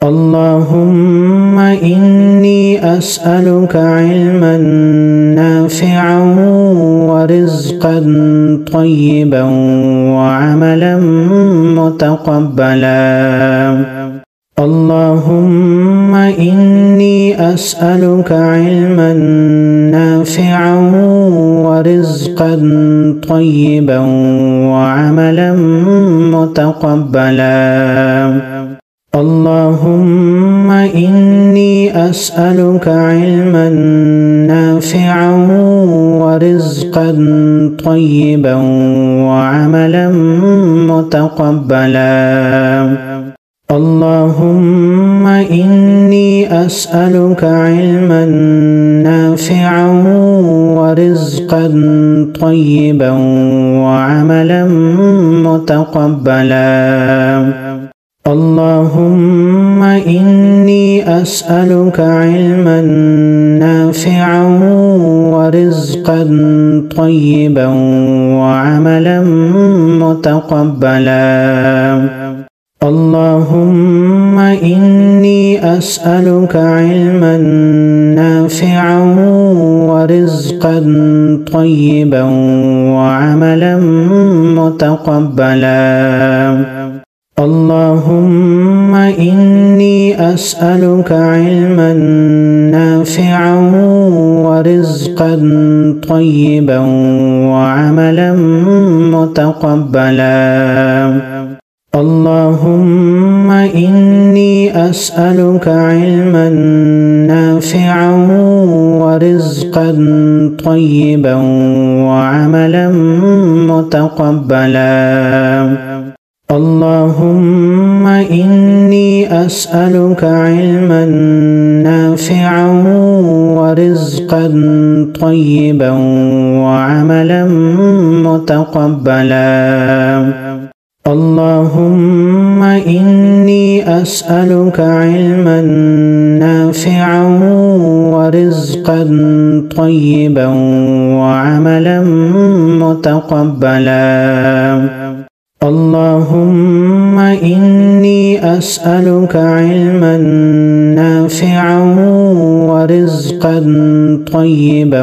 اللهم إني أسألك علما نافعا ورزقا طيبا وعملا متقبلا. اللهم إني أسألك علما نافعا ورزقا طيبا وعملا متقبلا. اللهم إني أسألك علما نافعا ورزقا طيبا وعملا متقبلا. اللهم إني أسألك علما نافعا ورزقا طيبا وعملا متقبلا. اللهم إني أسألك علما نافعا ورزقا طيبا وعملا متقبلا. اللهم إني أسألك علما نافعا ورزقا طيبا وعملا متقبلا. اللهم إني أسألك علما نافعا ورزقا طيبا وعملا متقبلا. اللهم إني أسألك علما نافعا ورزقا طيبا وعملا متقبلا. اللهم إني أسألك علما نافعا ورزقا طيبا وعملا متقبلا. اللهم إني أسألك علما نافعا ورزقا طيبا وعملا متقبلا. اللهم إني أسألك علما نافعا ورزقا طيبا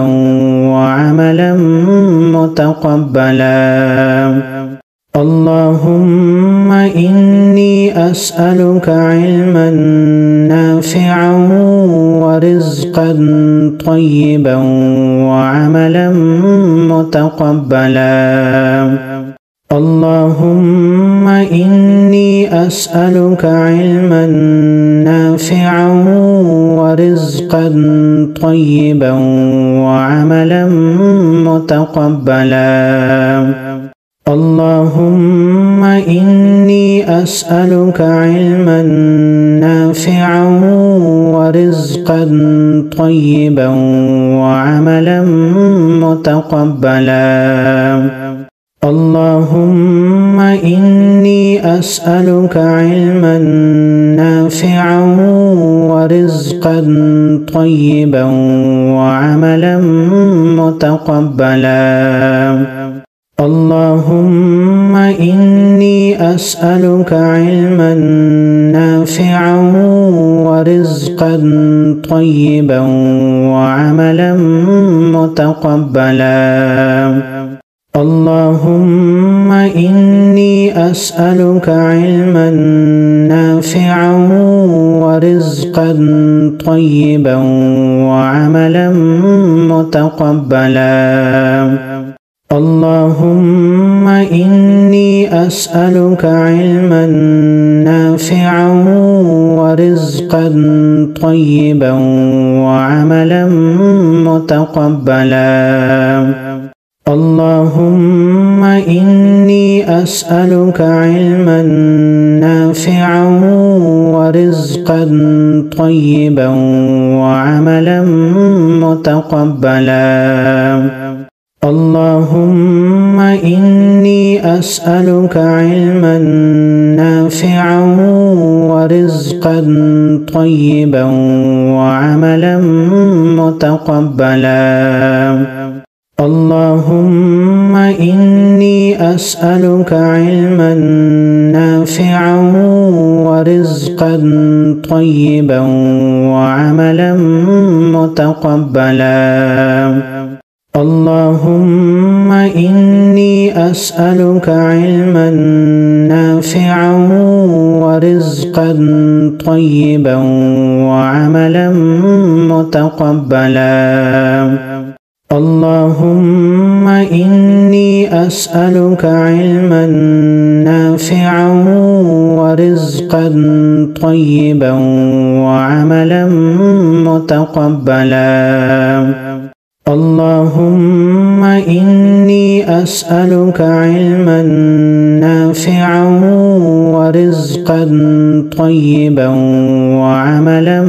وعملا متقبلا. اللهم إني أسألك علما نافعا ورزقا طيبا وعملا متقبلا. اللهم إني أسألك علما نافعا ورزقا طيبا وعملا متقبلا. اللهم إني أسألك علما نافعا ورزقا طيبا وعملا متقبلا. اللهم إني أسألك علما نافعا ورزقا طيبا وعملا متقبلا. اللهم إني أسألك علما نافعا ورزقا طيبا وعملا متقبلا. اللهم إني أسألك علما نافعا ورزقا طيبا وعملا متقبلا. اللهم إني أسألك علما نافعا ورزقا طيبا وعملا متقبلا. اللهم إني أسألك علما نافعا ورزقا طيبا وعملا متقبلا. اللهم إني أسألك علما نافعا ورزقا طيبا وعملا متقبلا. اللهم إني أسألك علما نافعا ورزقا طيبا وعملا متقبلا. اللهم إني أسألك علما نافعا ورزقا طيبا وعملا متقبلا. اللهم إني أسألك علما نافعا ورزقا طيبا وعملا متقبلا. اللهم إني أسألك علما نافعا ورزقا طيبا وعملا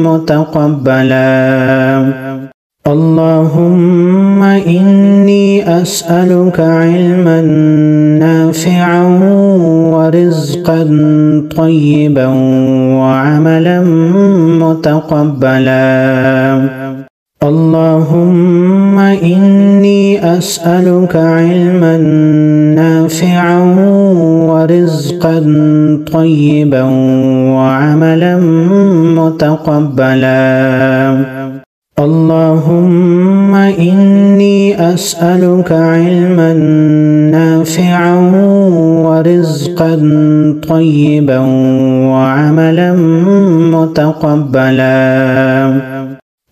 متقبلا. اللهم إني أسألك علما نافعا ورزقا طيبا وعملا متقبلا. اللهم إني أسألك علما نافعا ورزقا طيبا وعملا متقبلا. اللهم إني أسألك علما نافعا ورزقا طيبا وعملا متقبلا.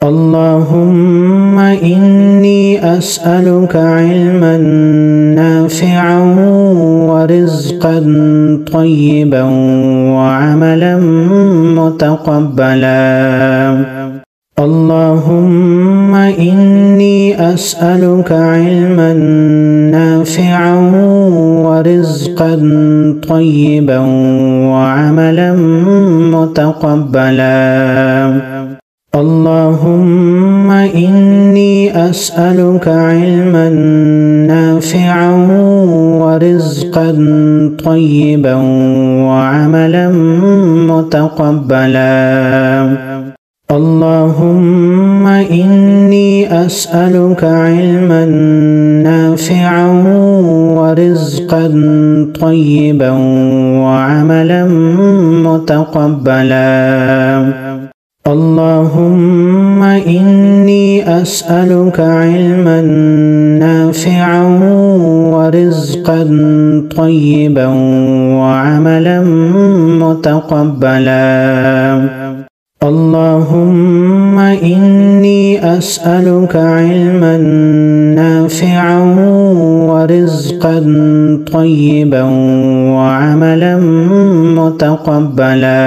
اللهم إني أسألك علما نافعا ورزقا طيبا وعملا متقبلا. اللهم إني أسألك علما نافعا ورزقا طيبا وعملا متقبلا. اللهم إني أسألك علما نافعا ورزقا طيبا وعملا متقبلا. اللهم إني أسألك علما نافعا ورزقا طيبا وعملا متقبلا. اللهم إني أسألك علما نافعا ورزقا طيبا وعملا متقبلا. اللهم إني أسألك علما نافعا ورزقا طيبا وعملا متقبلا.